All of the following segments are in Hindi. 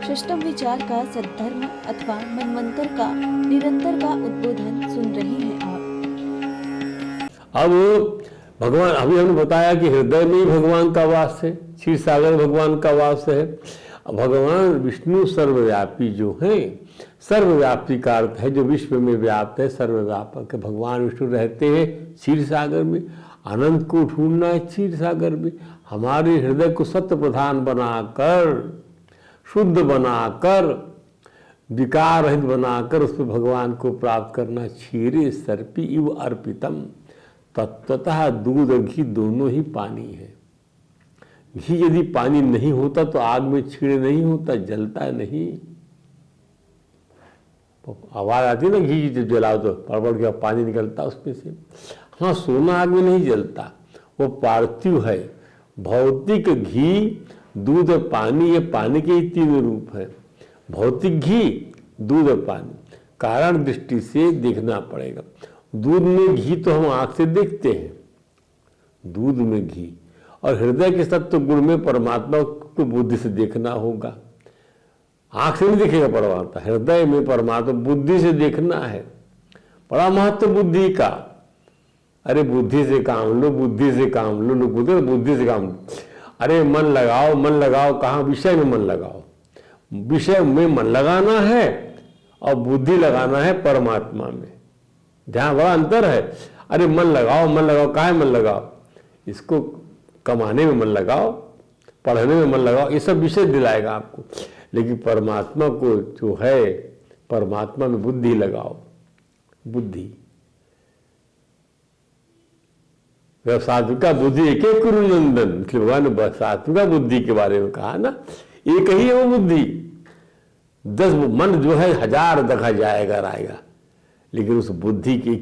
सिस्टम विचार का सद्धर्म अथवा मनवंतर का निरंतर का उद्बोधन सुन रहे हैं आप। अब भगवान, अभी हमने बताया कि हृदय में ही भगवान का वास है, क्षीर सागर भगवान का वास है। भगवान विष्णु सर्वव्यापी जो हैं, सर्वव्यापी का अर्थ है जो विश्व में व्याप्त है, सर्वव्यापक है। भगवान विष्णु रहते हैं क्षीर सागर में। अनंत को ढूंढना है क्षीर सागर में। हमारे हृदय को सत्य प्रधान बनाकर, शुद्ध बनाकर, विकार रहित बनाकर उस पर भगवान को प्राप्त करना। क्षीरे सर्पी इव अर्पितम, तत्वतः दूध और घी दोनों ही पानी है। घी यदि पानी नहीं होता तो आग में छीड़ नहीं होता, जलता नहीं। आवाज आती ना घी जब जलाओ तो पड़पड़ के पानी निकलता उसमें से। हाँ, सोना आग में नहीं जलता, वो पार्थिव है। भौतिक घी, दूध और पानी, ये पानी के ही तीन रूप है। भौतिक घी, दूध और पानी। कारण दृष्टि से देखना पड़ेगा। दूध में घी तो हम आंख से देखते हैं, दूध में घी। और हृदय के सत्व गुण में परमात्मा को बुद्धि से देखना होगा। आंख से नहीं देखेगा परमात्मा, हृदय में परमात्मा बुद्धि से देखना है। बड़ा महत्व बुद्धि का। अरे बुद्धि से काम लो, बुद्धि से काम लो, लोग बोलते बुद्धि से काम लो। अरे मन लगाओ, मन लगाओ कहाँ? विषय में मन लगाओ। विषय में मन लगाना है और बुद्धि लगाना है परमात्मा में। ध्यान, बड़ा अंतर है। अरे मन लगाओ, मन लगाओ, काहे मन लगाओ? इसको कमाने में मन लगाओ, पढ़ने में मन लगाओ, ये सब विषय दिलाएगा आपको। लेकिन परमात्मा को जो है, परमात्मा में बुद्धि लगाओ। बुद्धि, सात्विका बुद्धि एक एक कुरु नंदन, इसलिए भगवान ने सात्विका बुद्धि के बारे में कहा ना। एक ही है वो बुद्धि। 10 मन जो है 1000 देखा जाएगा रहेगा, लेकिन उस बुद्धि की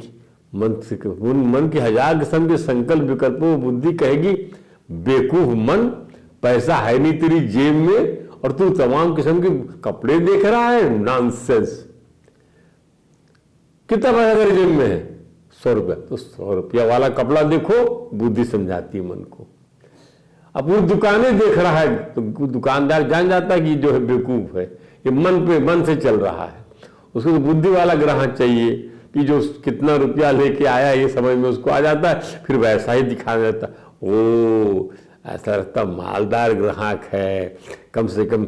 मन के 1000 किस्म के संकल्प विकल्पों बुद्धि कहेगी बेवकूफ मन, पैसा है नहीं तेरी जेब में और तू तमाम किस्म के कपड़े देख रहा है, नॉनसेंस। कितना पैसा तेरी जेब में है? 100 रुपया। तो 100 रुपया वाला कपड़ा देखो, बुद्धि समझाती है मन को। अब वो दुकानें देख रहा है तो दुकानदार जान जाता है कि जो है बेवकूफ है, ये मन से चल रहा है। उसको तो बुद्धि वाला ग्राहक चाहिए कि जो कितना रुपया लेके आया ये समझ में उसको आ जाता है, फिर वैसा ही दिखा देता। ओ, ऐसा लगता मालदार ग्राहक है, कम से कम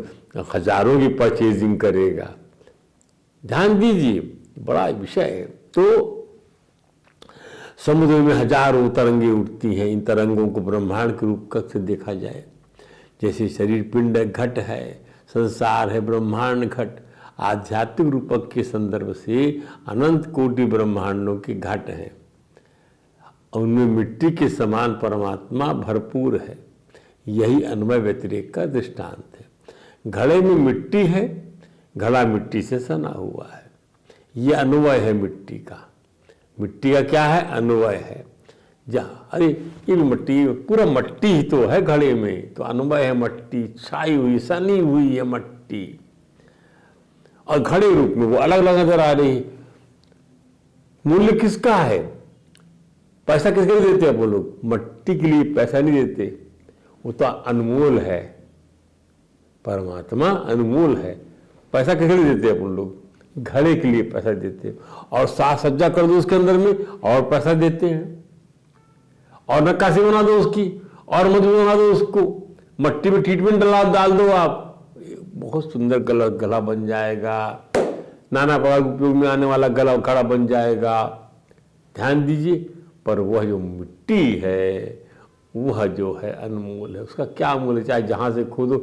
हजारों की परचेजिंग करेगा। ध्यान दीजिए, बड़ा विषय है। तो समुद्र में हजारों तरंगे उठती हैं। इन तरंगों को ब्रह्मांड के रूप से देखा जाए। जैसे शरीर पिंड घट है, संसार है ब्रह्मांड घट। आध्यात्मिक रूपक के संदर्भ से अनंत कोटि ब्रह्मांडों के घट हैं। उनमें मिट्टी के समान परमात्मा भरपूर है। यही अन्वय व्यतिरेक का दृष्टांत है। घड़े में मिट्टी है, घड़ा मिट्टी से सना हुआ है। यह अन्वय है मिट्टी का। मिट्टी का क्या है? अन्वय है। अरे ये भी मट्टी, पूरा मट्टी ही तो है घड़े में, तो अन्वय है मट्टी, छाई हुई, सनी हुई है मट्टी। और घड़े रूप में वो अलग अलग नजर आ रही है। मूल्य किसका है? पैसा किसके लिए देते हैं वो लोग? मट्टी के लिए पैसा नहीं देते, वो तो अनमोल है। परमात्मा अनमोल है। पैसा किसके लिए देते हैं अपन लोग? घड़े के लिए पैसा देते हैं। और साज सज्जा कर दो उसके अंदर में और पैसा देते हैं। और नक्काशी बना दो उसकी और मजबूत बना दो उसको। मट्टी में ट्रीटमेंट डाल दो आप, बहुत सुंदर गला बन जाएगा। नाना प्रकार के उपयोग में आने वाला गला घड़ा बन जाएगा। ध्यान दीजिए। पर वह जो मिट्टी है, वह जो है अनमोल है। उसका क्या मूल्य? चाहे जहाँ से खोदो,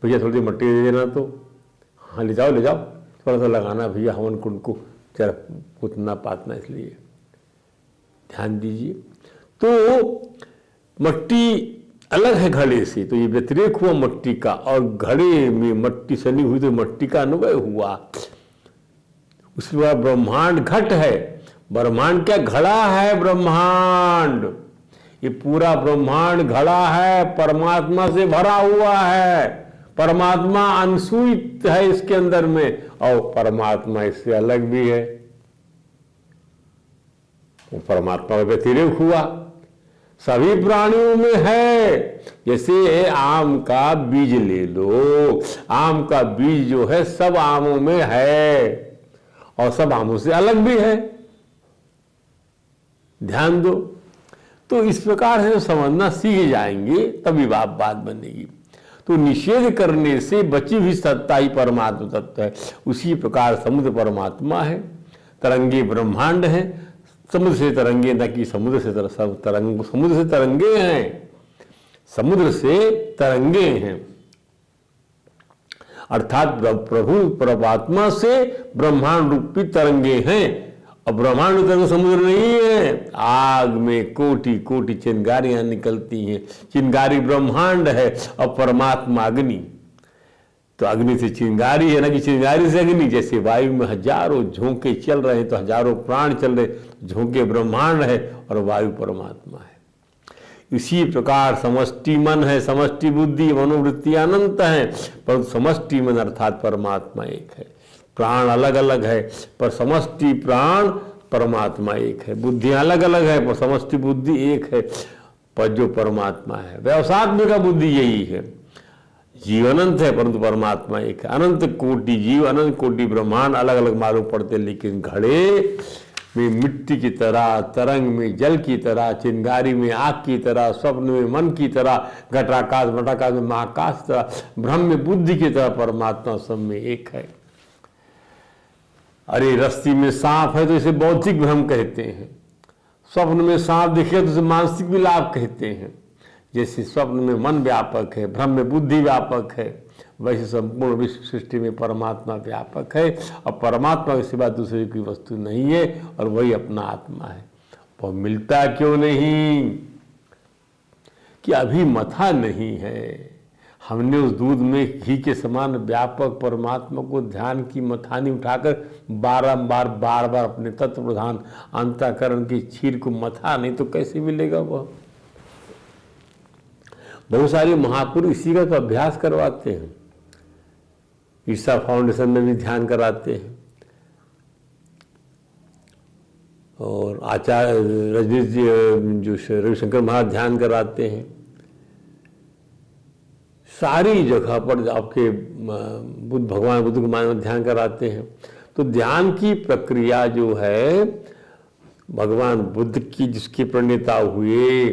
भैया थोड़ी मट्टी दे देना, तो हाँ ले जाओ, थोड़ा सा लगाना भैया हवन कुंड को, जरा उतना पातना, इसलिए ध्यान दीजिए। तो मट्टी अलग है घड़े से, तो ये व्यतिरेक हुआ मट्टी का। और घड़े में मट्टी सनी हुई तो मट्टी का अनुभव हुआ। उसके बाद ब्रह्मांड घट है। ब्रह्मांड क्या? घड़ा है ब्रह्मांड। ये पूरा ब्रह्मांड घड़ा है, परमात्मा से भरा हुआ है। परमात्मा अनसूयित है इसके अंदर में, और परमात्मा इससे अलग भी है। वो परमात्मा का व्यतिरेक हुआ। सभी प्राणियों में है। जैसे आम का बीज ले लो, आम का बीज जो है सब आमों में है और सब आमों से अलग भी है। ध्यान दो। तो इस प्रकार से समझना सीख जाएंगे तभी बात बनेगी। तो निषेध करने से बची हुई सत्ता ही परमात्मा तत्व है। उसी प्रकार समुद्र परमात्मा है, तरंगे ब्रह्मांड है। समुद्र से तरंगे न कि समुद्र से तरंग, समुद्र से तरंगे हैं, समुद्र से तरंगे हैं। अर्थात प्रभु परमात्मा से ब्रह्मांड रूपी तरंगे हैं। और ब्रह्मांड तरंग समुद्र नहीं है। आग में कोटि कोटि चिंगारियां निकलती हैं। चिंगारी ब्रह्मांड है और परमात्मा अग्नि। तो अग्नि से चिंगारी है ना कि चिंगारी से अग्नि। जैसे वायु में हजारों झोंके चल रहे हैं तो हजारों प्राण चल रहे, झोंके ब्रह्मांड है और वायु परमात्मा है। इसी प्रकार समष्टि मन है, समष्टि बुद्धि, मनोवृत्ति अनंत है, पर समष्टि मन अर्थात परमात्मा एक है। प्राण अलग अलग है पर समष्टि प्राण परमात्मा एक है। बुद्धियां अलग अलग है पर समष्टि बुद्धि एक है, पर जो परमात्मा है। व्यवसात्म का बुद्धि यही है। जीव अनंत है परंतु परमात्मा एक है। अनंत कोटि जीव, अनंत कोटि ब्रह्मांड अलग अलग मालूम पड़ते, लेकिन घड़े में मिट्टी की तरह, तरंग में जल की तरह, चिंगारी में आग की तरह, स्वप्न में मन की तरह, घटाकाश मठाकाश में महाकाश की तरह, ब्रह्म में बुद्धि की तरह परमात्मा सब में एक है। अरे रस्सी में सांप है तो इसे बौद्धिक भ्रम कहते हैं। स्वप्न में सांप दिखे तो इसे मानसिक विलाप कहते हैं। जैसे स्वप्न में मन व्यापक है, भ्रम में बुद्धि व्यापक है, वैसे संपूर्ण विश्व सृष्टि में परमात्मा व्यापक है और परमात्मा के सिवा दूसरी कोई वस्तु नहीं है और वही अपना आत्मा है। वह मिलता क्यों नहीं कि अभी मथा नहीं है। हमने उस दूध में घी के समान व्यापक परमात्मा को ध्यान की मथानी उठाकर बार बार अपने तत्व प्रधान अंतःकरण की क्षीर को मथा नहीं तो कैसे मिलेगा वह। बहुत सारे महापुरुष इसी का तो अभ्यास करवाते हैं। ईसा फाउंडेशन में भी ध्यान कराते हैं और आचार्य रजनीश जी जो रविशंकर महाराज ध्यान कराते हैं। सारी जगह पर आपके बुद्ध भगवान बुद्ध के मान ध्यान कराते हैं। तो ध्यान की प्रक्रिया जो है भगवान बुद्ध की जिसकी प्रणेता हुए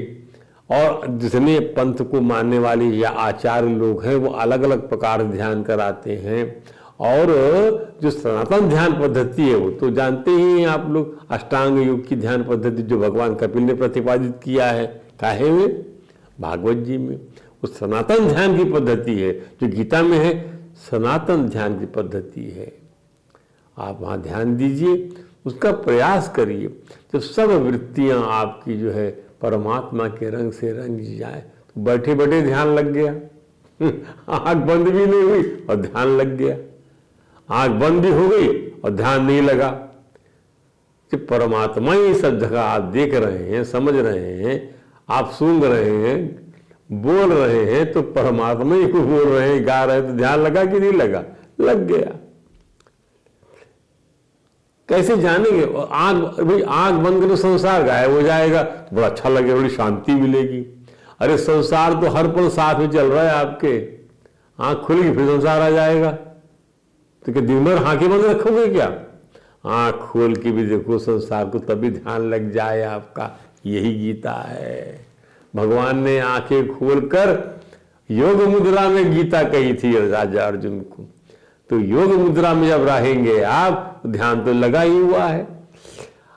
और जितने पंथ को मानने वाले या आचार्य लोग हैं वो अलग अलग प्रकार ध्यान कराते हैं। और जो सनातन ध्यान पद्धति है वो तो जानते ही हैं आप लोग, अष्टांग योग की ध्यान पद्धति जो भगवान कपिल ने प्रतिपादित किया है। काहे में? भागवत जी में। उस सनातन ध्यान की पद्धति है जो गीता में है, सनातन ध्यान की पद्धति है। आप वहाँ ध्यान दीजिए, उसका प्रयास करिए। जब सब वृत्तियाँ आपकी जो है परमात्मा के रंग से रंग जाए तो बैठे बैठे ध्यान लग गया। आंख बंद भी नहीं हुई और ध्यान लग गया। आंख बंद भी हो गई और ध्यान नहीं लगा। जब परमात्मा ही सब जगह आप देख रहे हैं, समझ रहे हैं, आप सुन रहे हैं, बोल रहे हैं, तो परमात्मा ही को बोल रहे हैं, गा रहे हैं, तो ध्यान लगा कि नहीं लगा? लग गया। कैसे जानेंगे? आंख बंद करो संसार गायब हो जाएगा तो बड़ा अच्छा लगेगा, बड़ी शांति मिलेगी। अरे संसार तो हर पल साथ में चल रहा है आपके। आंख खुलेगी फिर संसार आ जाएगा। तो क्या दिन भर आंखें बंद रखोगे क्या? आंख खोल के भी देखो संसार को, तभी ध्यान लग जाए आपका। यही गीता है। भगवान ने आंखें खोलकर योग मुद्रा में गीता कही थी राजा अर्जुन को। तो योग मुद्रा में जब रहेंगे आप, ध्यान तो लगा ही हुआ है।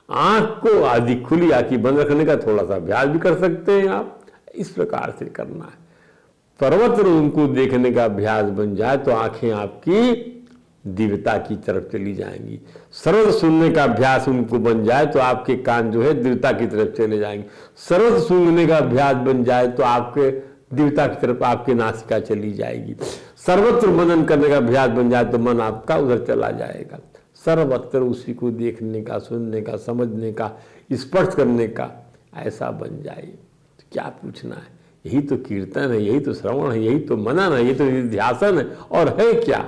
आंख को आधी खुली, आंखें बंद रखने का थोड़ा सा अभ्यास भी कर सकते हैं आप। इस प्रकार से करना है। सर्वत्र उनको देखने का अभ्यास बन जाए तो आंखें आपकी दिव्यता की तरफ चली जाएंगी। सर्वत्र सुनने का अभ्यास उनको बन जाए तो आपके कान जो है दिव्यता की तरफ चले जाएंगे। सर्वत्र सुनने का अभ्यास बन जाए तो आपके दिव्यता की तरफ आपकी नासिका चली जाएगी। सर्वत्र मनन करने का अभ्यास बन जाए तो मन आपका उधर चला जाएगा। सर्वत्र उसी को देखने का, सुनने का, समझने का, स्पर्श करने का ऐसा बन जाए तो क्या पूछना है? यही तो कीर्तन है, यही तो श्रवण है, यही तो मनन है, यही तो ध्यासन है। और है क्या?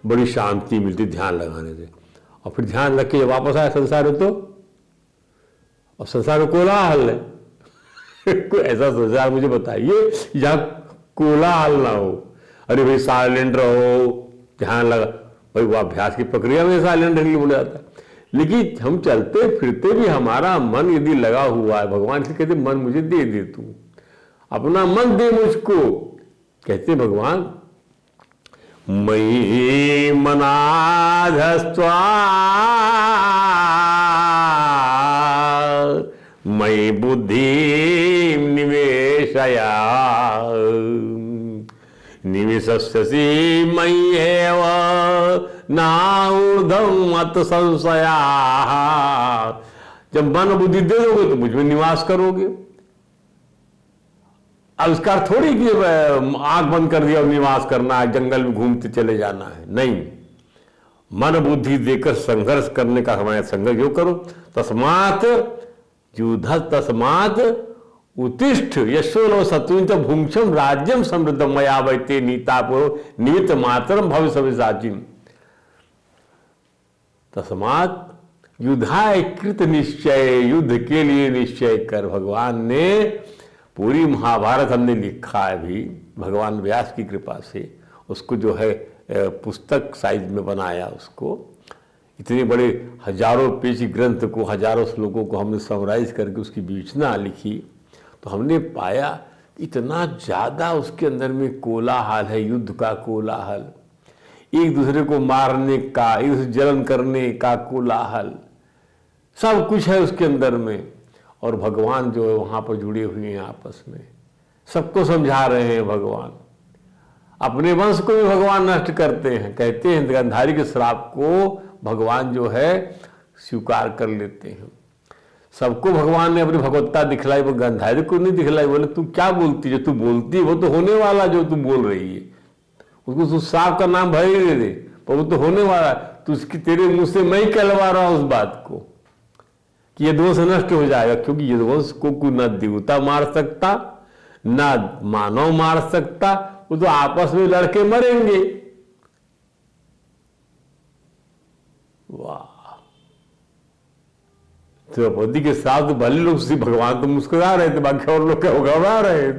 बड़ी शांति मिलती ध्यान लगाने से। और फिर ध्यान रख के जब वापस आए संसार में तो और संसार में कोलाहल है। कोई ऐसा संसार मुझे बताइए जहाँ कोलाहल ना हो। अरे भाई साइलेंट रहो, ध्यान लगा, भाई वो अभ्यास की प्रक्रिया में साइलेंट रहने के लिए बोला जाता है। लेकिन हम चलते फिरते भी हमारा मन यदि लगा हुआ है, भगवान से कहते मन मुझे दे दे, तू अपना मन दे मुझको। कहते भगवान मयि मनाधस्त्वा मयि बुद्धि निवेशया निवेशस्यसि मय्येव नाऊर्ध्वं मत संशया। जब मन बुद्धि दे दोगे तो मुझ में निवास करोगे। अब इसका थोड़ी कि आंख बंद कर दिया और निवास करना है, जंगल में घूमते चले जाना है, नहीं। मन बुद्धि देकर संघर्ष करने का हमारे संघर्ष जो करो। तस्मात् युद्ध तस्मात् उत्तिष्ठ यशोलो सत्वित भूक्षम राज्यम समृद्धम मया वैते नीतापुरो नियत मातरम भविष्य साचिम। तस्मात् युद्धाय कृत निश्चय, युद्ध के लिए निश्चय कर। भगवान ने पूरी महाभारत हमने लिखा है अभी भगवान व्यास की कृपा से, उसको जो है पुस्तक साइज में बनाया, उसको इतने बड़े हजारों पेज ग्रंथ को, हजारों श्लोकों को हमने समराइज करके उसकी विवेचना लिखी। तो हमने पाया इतना ज़्यादा उसके अंदर में कोलाहल है, युद्ध का कोलाहल, एक दूसरे को मारने का, एक दूसरे जलन करने का कोलाहल, सब कुछ है उसके अंदर में। और भगवान जो है वहाँ पर जुड़े हुए हैं आपस में, सबको समझा रहे हैं भगवान। अपने वंश को भी भगवान नष्ट करते हैं। कहते हैं गांधारी के श्राप को भगवान जो है स्वीकार कर लेते हैं। सबको भगवान ने अपनी भगवत्ता दिखलाई, वो गांधारी को नहीं दिखलाई। बोले तू क्या बोलती है, जो तू बोलती है वो तो होने वाला, जो तू बोल रही है उसको तू श्राप का नाम भर ही दे, पर वो तो होने वाला। तो उसकी तेरे मुंह से मैं ही कहलवा रहा हूं उस बात को कि ये दोष नष्ट हो जाएगा। क्योंकि ये दोष को न देवता मार सकता, ना मानव मार सकता, वो तो आपस में लड़के मरेंगे। वाह, द्रौपदी के साथ तो भले लोग भगवान तो मुस्कुरा रहे थे, बाकी और लोग क्या घबरा रहे थे।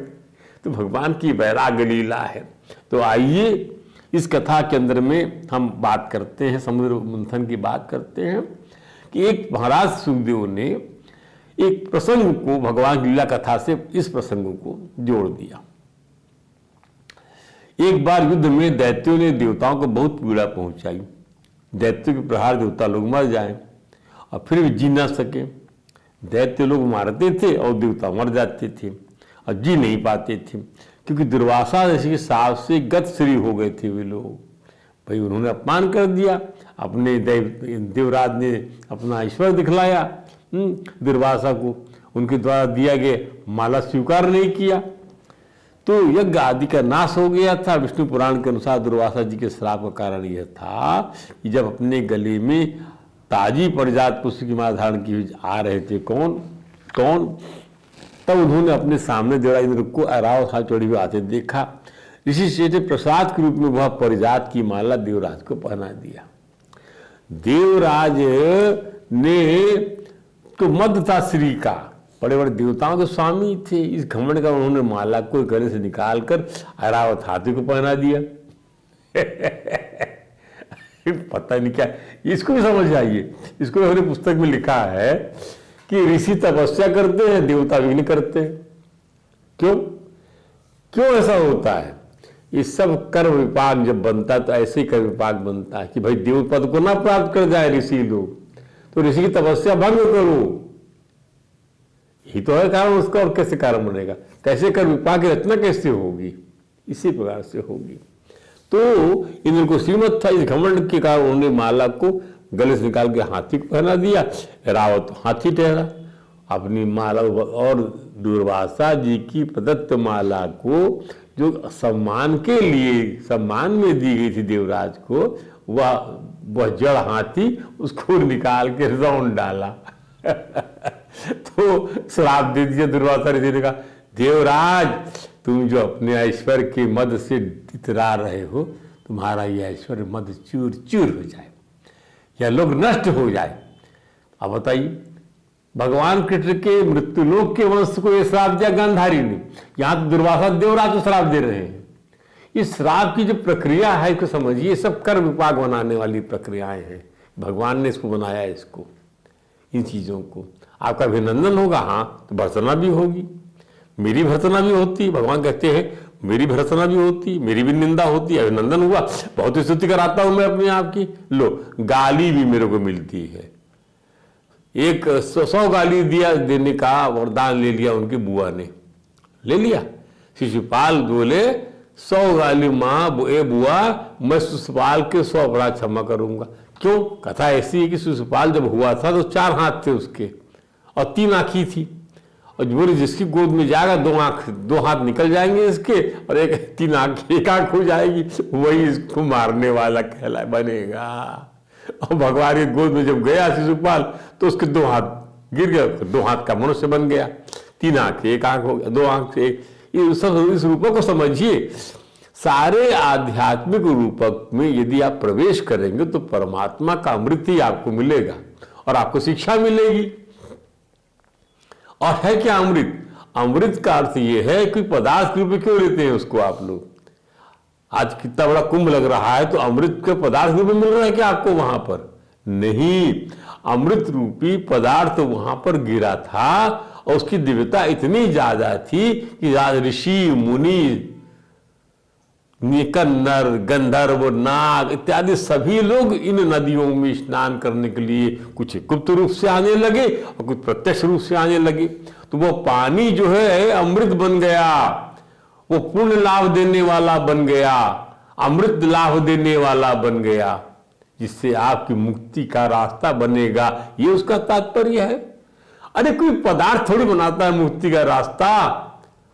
तो भगवान की वैराग्य लीला है। तो आइए इस कथा के अंदर में हम बात करते हैं, समुद्र मंथन की बात करते हैं कि एक महाराज सुखदेव ने एक प्रसंग को भगवान की लीला कथा से इस प्रसंग को जोड़ दिया। एक बार युद्ध में दैत्यों ने देवताओं को बहुत पीड़ा पहुंचाई। दैत्यों के प्रहार देवता लोग मर जाएं और फिर भी जी ना सके। दैत्य लोग मारते थे और देवता मर जाते थे और जी नहीं पाते थे, क्योंकि दुर्वासा जैसे साफ से गत श्री हो गए थे वे लोग। भाई उन्होंने अपमान कर दिया, अपने देवराज ने अपना ईश्वर दिखलाया दुर्वासा को, उनके द्वारा दिया गया माला स्वीकार नहीं किया, तो यज्ञ आदि का नाश हो गया था। विष्णु पुराण के अनुसार दुर्वासा जी के श्राप का कारण यह था कि जब अपने गले में ताजी परिजात पुष्प की माला धारण की आ रहे थे कौन तब उन्होंने अपने सामने देवराज इंद्र को अराव हाथ चढ़ी हुए आते देखा। ऋषि श्रेष्ठ प्रसाद के रूप में वह परिजात की माला देवराज को पहना दिया। देवराज ने तो मद था श्री का, बड़े बड़े देवताओं के स्वामी थे, इस घमंड का उन्होंने माला को गले से निकालकर ऐरावत हाथी को पहना दिया। पता नहीं क्या, इसको भी समझ आइए। इसको हमने पुस्तक में लिखा है कि ऋषि तपस्या करते हैं, देवता विघ्न करते हैं। क्यों ऐसा होता है? ये सब कर्म विपाक जब बनता है तो ऐसे ही कर्म विपाक बनता है कि भाई देव पद को ना प्राप्त कर जाए ऋषि लोग, तो ऋषि की तपस्या भंग करो। यही तो है कारण उसका, और कैसे कारण बनेगा? कैसे कर्म विपाक की रचना कैसे होगी? इसी प्रकार से होगी। तो इंद्र को श्रीमत था, इस घमंड के कारण उन्होंने माला को गले से निकाल के हाथी को पहना दिया। रावत हाथी ठहरा अपनी माला, और दुर्वासा जी की प्रदत्त माला को जो सम्मान के लिए सम्मान में दी गई थी देवराज को, वह जड़ हाथी उसको निकाल के रौंद डाला। तो श्राप दे दिया दुर्वासा ऋषि ने कहा, देवराज तुम जो अपने ऐश्वर्य के मद से इतरा रहे हो, तुम्हारा यह ऐश्वर्य मद चूर चूर हो जाए या लोग नष्ट हो जाए। अब बताइए, भगवान कृष्ण के मृत्युलोक के वंश को ये श्राप दिया गांधारी ने, यहां तो दुर्वासा देवराज को श्राप दे रहे हैं। इस श्राप की जो प्रक्रिया है इसको समझिए, ये सब कर्म विपाक बनाने वाली प्रक्रियाएं हैं। भगवान ने इसको बनाया, इसको, इन चीजों को। आपका अभिनंदन होगा, हाँ, तो भर्त्सना भी होगी, मेरी भर्त्सना भी होती। भगवान कहते हैं मेरी भर्त्सना भी होती, मेरी भी निंदा होती, अभिनंदन हुआ, बहुत स्तुति कराता हूं मैं अपने आप की। लो, गाली भी मेरे को मिलती है। एक 100 गाली दिया देने का वरदान ले लिया उनकी बुआ ने, ले लिया। शिशुपाल बोले 100 गाली माँ ए बुआ, मैं शिशुपाल के 100 बड़ा क्षमा करूंगा। क्यों? कथा ऐसी है कि शिशुपाल जब हुआ था तो 4 हाथ थे उसके और 3 आंखें थी, और बोले जिसकी गोद में जाएगा 2 हाथ निकल जाएंगे इसके और एक 1 आंख हो जाएगी, वही इसको मारने वाला कहला बनेगा। और भगवान की गोद में जब गया शिशुपाल तो उसके 2 हाथ गिर गया, 2 हाथ का मनुष्य बन गया, 3 आंख 1 आंख हो गया, 2 आंख से 1। ये सब इस रूपों को समझिए। सारे आध्यात्मिक रूपक में यदि आप प्रवेश करेंगे तो परमात्मा का अमृत ही आपको मिलेगा और आपको शिक्षा मिलेगी। और है क्या अमृत? अमृत का अर्थ यह है कि पदार्थ रूप में क्यों लेते हैं उसको आप लोग? आज कितना बड़ा कुंभ लग रहा है तो अमृत के पदार्थ रूप में मिल रहा है क्या आपको वहां पर? नहीं, अमृत रूपी पदार्थ वहां पर गिरा था और उसकी दिव्यता इतनी ज्यादा थी कि ऋषि मुनि, कन्नर, गंधर्व, नाग इत्यादि सभी लोग इन नदियों में स्नान करने के लिए कुछ गुप्त रूप से आने लगे और कुछ प्रत्यक्ष रूप से आने लगे। तो वो पानी जो है अमृत बन गया, वो पुण्य लाभ देने वाला बन गया, अमृत लाभ देने वाला बन गया, जिससे आपकी मुक्ति का रास्ता बनेगा। ये उसका तात्पर्य है। अरे कोई पदार्थ थोड़ी बनाता है मुक्ति का रास्ता।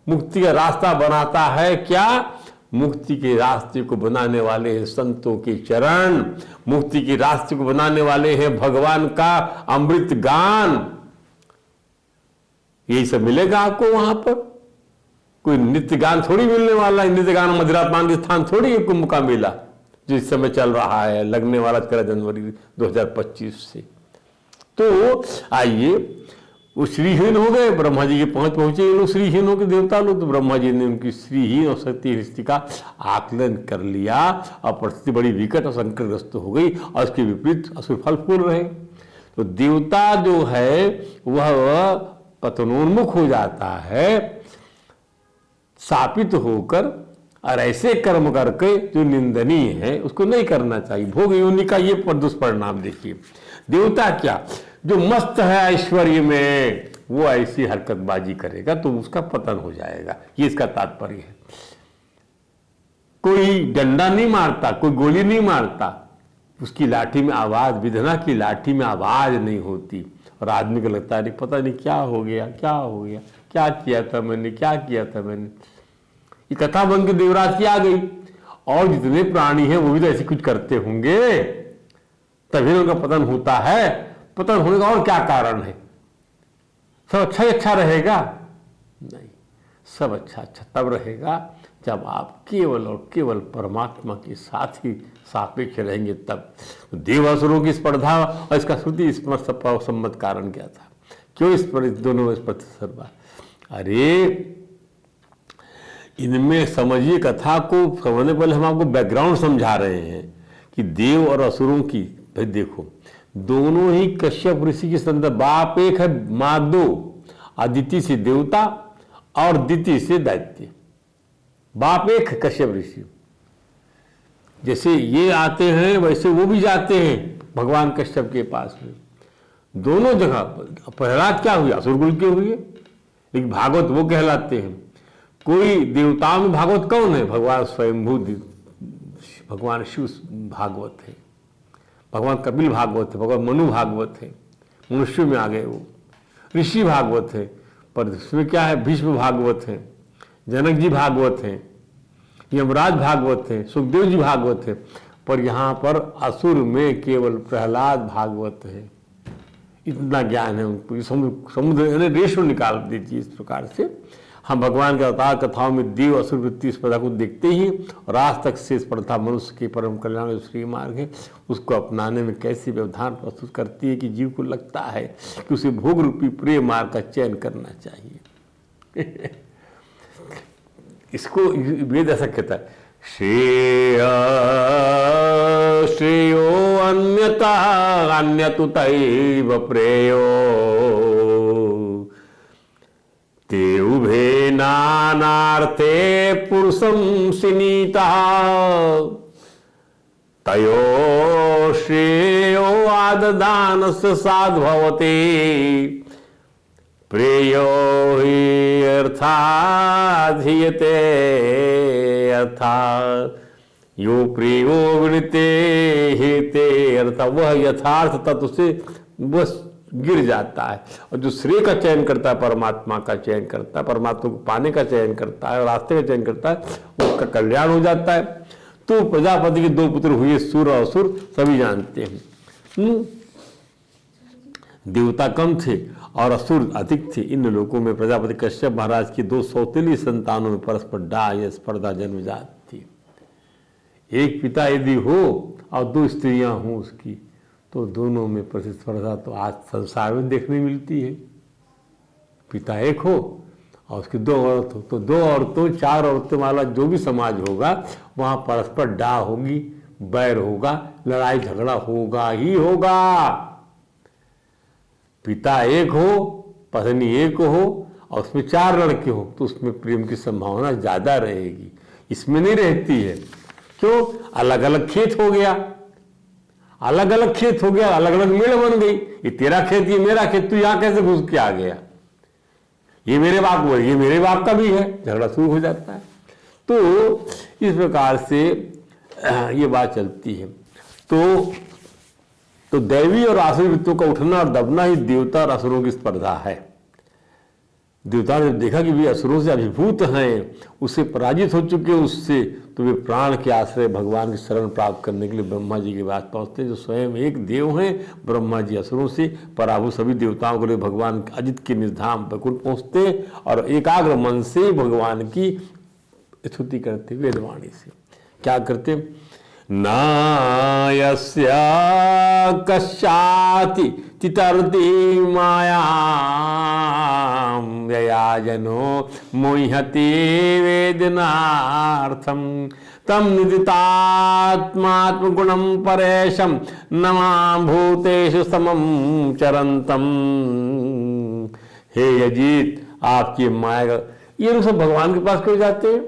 मुक्ति का रास्ता बनाता है क्या? मुक्ति के रास्ते को बनाने वाले हैं संतों के चरण, मुक्ति के रास्ते को बनाने वाले हैं भगवान का अमृत गान। यही सब मिलेगा आपको वहां पर। कोई नित्य गान थोड़ी मिलने वाला है। नित्य गान मदिरापान के स्थान थोड़ी है कुंभ का मेला जो इस समय चल रहा है, लगने वाला 13 जनवरी 2025 से। तो आइए, वो श्रीहीन हो गए, ब्रह्मा जी के पहुंचे ये लोग श्रीहीन हो गए देवता लोग। तो ब्रह्मा जी ने उनकी श्रीहीन और सत्य स्थिति का आकलन कर लिया और परिस्थिति बड़ी विकट और संकटग्रस्त हो गई और उसके विपरीत असुर फल फूल रहे। तो देवता जो है वह पतनोन्मुख हो जाता है, शापित होकर, और ऐसे कर्म करके जो निंदनीय है उसको नहीं करना चाहिए। भोग योनि का ये दुष्परिणाम देखिए। देवता क्या, जो मस्त है ऐश्वर्य में, वो ऐसी हरकतबाजी करेगा तो उसका पतन हो जाएगा। ये इसका तात्पर्य है। कोई डंडा नहीं मारता, कोई गोली नहीं मारता, उसकी लाठी में आवाज, विधना की लाठी में आवाज नहीं होती और आदमी को लगता है पता नहीं क्या हो गया, क्या हो गया, क्या किया था मैंने, क्या किया था मैंने। ये कथा बन के देवराज की आ गई और जितने प्राणी हैं वो भी तो ऐसे कुछ करते होंगे, तभी उनका पतन होता है। पतन होने का और क्या कारण है? सब अच्छा ही अच्छा रहेगा? नहीं, सब अच्छा अच्छा तब रहेगा जब आप केवल और केवल परमात्मा के साथ ही सापेक्ष रहेंगे तब। तो देवासुरों की स्पर्धा और इसका श्रुति सम्मत कारण क्या था? क्यों इस पर दोनों इस प्रतिस्पर्धा? अरे इनमें समझिए, कथा को समझने पहले हम आपको बैकग्राउंड समझा रहे हैं कि देव और असुरों की। भाई देखो, दोनों ही कश्यप ऋषि के संतान, बाप एक है माँ 2, अदिति से देवता और दिति से दैत्य। बाप एक है कश्यप ऋषि। जैसे ये आते हैं वैसे वो भी जाते हैं भगवान कश्यप के पास में। दोनों जगह पर प्रहलाद क्या हुए? असुर कुल के हुए, लेकिन भागवत वो कहलाते हैं। कोई देवताओं में भागवत कौन है? भगवान स्वयंभू, भगवान शिव भागवत है, भगवान कपिल भागवत है, भगवान मनु भागवत है, मनुष्य में आ गए वो। ऋषि भागवत है, पर इसमें क्या है? भीष्म भागवत है, जनक जी भागवत हैं, यमराज भागवत हैं, सुखदेव जी भागवत है, पर यहाँ पर असुर में केवल प्रहलाद भागवत है। इतना ज्ञान है उनको। समुद्र यानी रेशो निकाल दीजिए इस प्रकार से। हम भगवान के अवतार कथाओं में देव असुर वृत्ति स्पर्धा को देखते ही और आज तक से स्पर्धा मनुष्य के परम कल्याण जो श्री मार्ग है उसको अपनाने में कैसी व्यवधान प्रस्तुत करती है कि जीव को लगता है कि उसे भोग रूपी प्रिय मार्ग का चयन करना चाहिए। इसको वेद ऐसा कहता है, श्रेयो अन्यथा अन्यतु तैव प्रेयो ते उभे नानार्थे पुरुषं सिनीता तयो श्रेयो आददानस्य साद्भवते प्रेयो हि अर्थाधीयते अर्थात् यो प्रेयो विनते हेते अर्थात वह यथार्थ तत्व से बस गिर जाता है। और जो श्रेय का चयन करता है, परमात्मा का चयन करता है, परमात्मा को पाने का चयन करता है और रास्ते का चयन करता है, उसका कल्याण हो जाता है। तो प्रजापति के 2 पुत्र हुए, सुर और असुर, सभी जानते हैं। देवता कम थे और असुर अधिक थे। इन लोगों में प्रजापति कश्यप महाराज की 2 सौतेली संतानों में परस्पर डाह या स्पर्धा जन्मजात थी। एक पिता यदि हो और 2 स्त्रियां हों उसकी, तो दोनों में प्रतिस्पर्धा तो आज संसार में देखने मिलती है। पिता एक हो और उसकी 2 औरत हो, तो 2 औरतों 4 औरतों वाला जो भी समाज होगा वहाँ परस्पर डाह होगी, बैर होगा, लड़ाई झगड़ा होगा ही होगा। पिता एक हो, पत्नी एक हो और उसमें 4 लड़के हो तो उसमें प्रेम की संभावना ज़्यादा रहेगी। इसमें नहीं रहती है। क्यों? अलग अलग खेत हो गया, अलग अलग खेत हो गया, अलग अलग मेड़ बन गई। ये तेरा खेत, ये मेरा खेत, तू यहाँ कैसे घुस के आ गया? ये मेरे बाप को, ये मेरे बाप का भी है, झगड़ा शुरू हो जाता है। तो इस प्रकार से ये बात चलती है। तो दैवी और आसुरी वृत्तों का उठना और दबना ही देवता और असुरों की स्पर्धा है। देवता ने देखा कि वे असुरों से अभिभूत हैं, उससे पराजित हो चुके हैं उससे, तो वे प्राण के आश्रय भगवान की शरण प्राप्त करने के लिए ब्रह्मा जी के पास पहुँचते हैं, जो स्वयं एक देव हैं। ब्रह्मा जी असुरों से पराभूत सभी देवताओं के लिए भगवान अजित के निर्धाम वैकुंठ पहुँचते हैं और एकाग्र मन से भगवान की स्तुति करते वेदवाणी से। क्या करते? नायस्या कश्चाति चितर्ति मायां ययाजनो मोहति वेदनार्थम तम निदितात्मात्मगुणं परेशम नमां भूतेषु समं चरंतम। हे यजीत, आपकी माया, ये लोग सब भगवान के पास क्यों जाते हैं?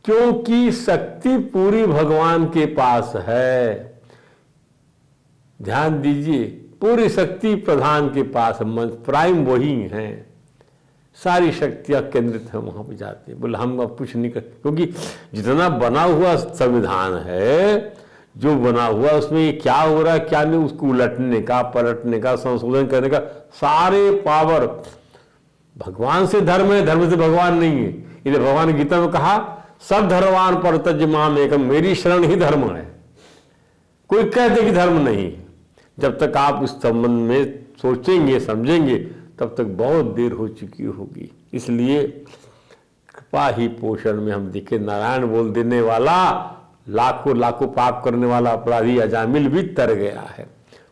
क्योंकि शक्ति पूरी भगवान के पास है। ध्यान दीजिए, पूरी शक्ति प्रधान के पास, प्राइम वही है, सारी शक्तियां केंद्रित है, वहां पे जाते हैं। बोले हम अब कुछ नहीं कर, क्योंकि जितना बना हुआ संविधान है, जो बना हुआ उसमें क्या हो रहा है क्या नहीं, उसको उलटने का, पलटने का, संशोधन करने का सारे पावर भगवान से धर्म है, धर्म से भगवान नहीं है। इसलिए भगवान ने गीता में कहा सब धर्मवान पर तज माम एकम, मेरी शरण ही धर्म है। कोई कहते कि धर्म नहीं है। जब तक आप इस संबंध में सोचेंगे समझेंगे तब तक बहुत देर हो चुकी होगी। इसलिए कृपा ही पोषण में हम देखे, नारायण बोल देने वाला लाखों लाखों पाप करने वाला अपराधी अजामिल भी तर गया है।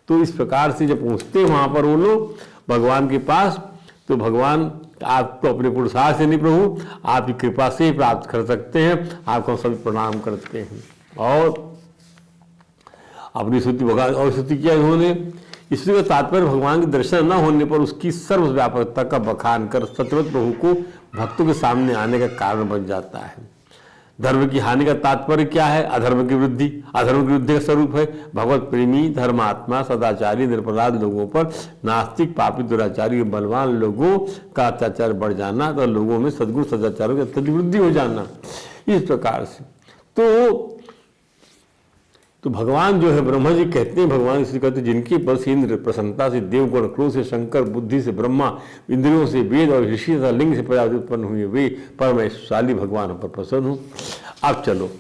तो इस प्रकार से जब पहुँचते वहाँ पर वो लोग भगवान के पास, तो भगवान आपको अपने पुरुषार्थ से नहीं, प्रभु आपकी कृपा से ही प्राप्त कर सकते हैं। आपको सभी प्रणाम करते हैं। और अपनी स्तुति भगवान और स्तुति किया उन्होंने। इसलिए तात्पर्य भगवान के दर्शन न होने पर उसकी सर्वव्यापकता का बखान कर सतत प्रभु को भक्तों के सामने आने का कारण बन जाता है। धर्म की हानि का तात्पर्य क्या है? अधर्म की वृद्धि। अधर्म की वृद्धि का स्वरूप है भगवत प्रेमी, धर्मात्मा, सदाचारी, निरपराध लोगों पर नास्तिक, पापी, दुराचारी, बलवान लोगों का अत्याचार बढ़ जाना, तो लोगों में सद्गुण सदाचारों की अत्यधिक वृद्धि हो जाना। इस प्रकार से तो भगवान जो है, ब्रह्मा जी कहते हैं, भगवान इसलिए कहते हैं जिनके बल से इंद्र, प्रसन्नता से देवगण, क्रोध से शंकर, बुद्धि से ब्रह्मा, इंद्रियों से वेद और ऋषि तथा लिंग से प्रजापति उत्पन्न हुए, वे परमैश्वरशाली भगवान पर प्रसन्न हो। अब चलो,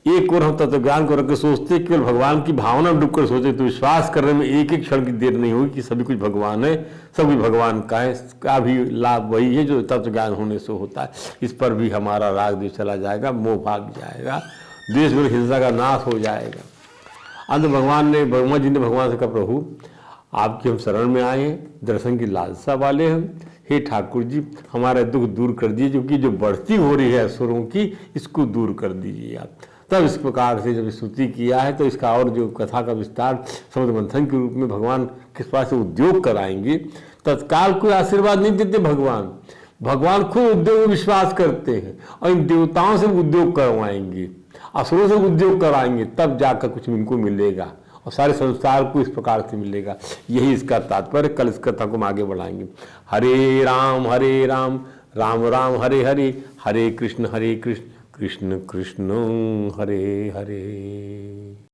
एक और हम तत्व ज्ञान को रख के सोचते केवल भगवान की भावना में डूबकर सोचे तो विश्वास करने में एक एक क्षण की देर नहीं होगी कि सभी कुछ भगवान है, सभी भगवान का है, का भी लाभ वही है जो तत्व ज्ञान होने से होता है। इस पर भी हमारा राग द्वेष चला जाएगा, मोह भाग जाएगा, देश में हिंसा का नाश हो जाएगा। अंत भगवान ने, ब्रह्मा जी ने भगवान से कहा, प्रभु आपकी हम शरण में आए हैं, दर्शन की लालसा वाले हैं, हे ठाकुर जी हमारा दुख दूर कर दीजिए, क्योंकि जो बढ़ती हो रही है असुरों की इसको दूर कर दीजिए आप। तब इस प्रकार से जब स्तुति किया है तो इसका और जो कथा का विस्तार समुद्र मंथन के रूप में भगवान किस पास से उद्योग कराएंगे। तत्काल कोई आशीर्वाद नहीं देते भगवान, भगवान खुद उद्योग में विश्वास करते हैं और इन देवताओं से उद्योग करवाएंगे, असुरों से उद्योग कराएंगे, तब जाकर कुछ इनको मिलेगा और सारे संसार को इस प्रकार से मिलेगा। यही इसका तात्पर्य। कल इस कथा को हम आगे बढ़ाएंगे। हरे राम राम राम हरे हरे, हरे कृष्ण कृष्ण कृष्ण हरे हरे।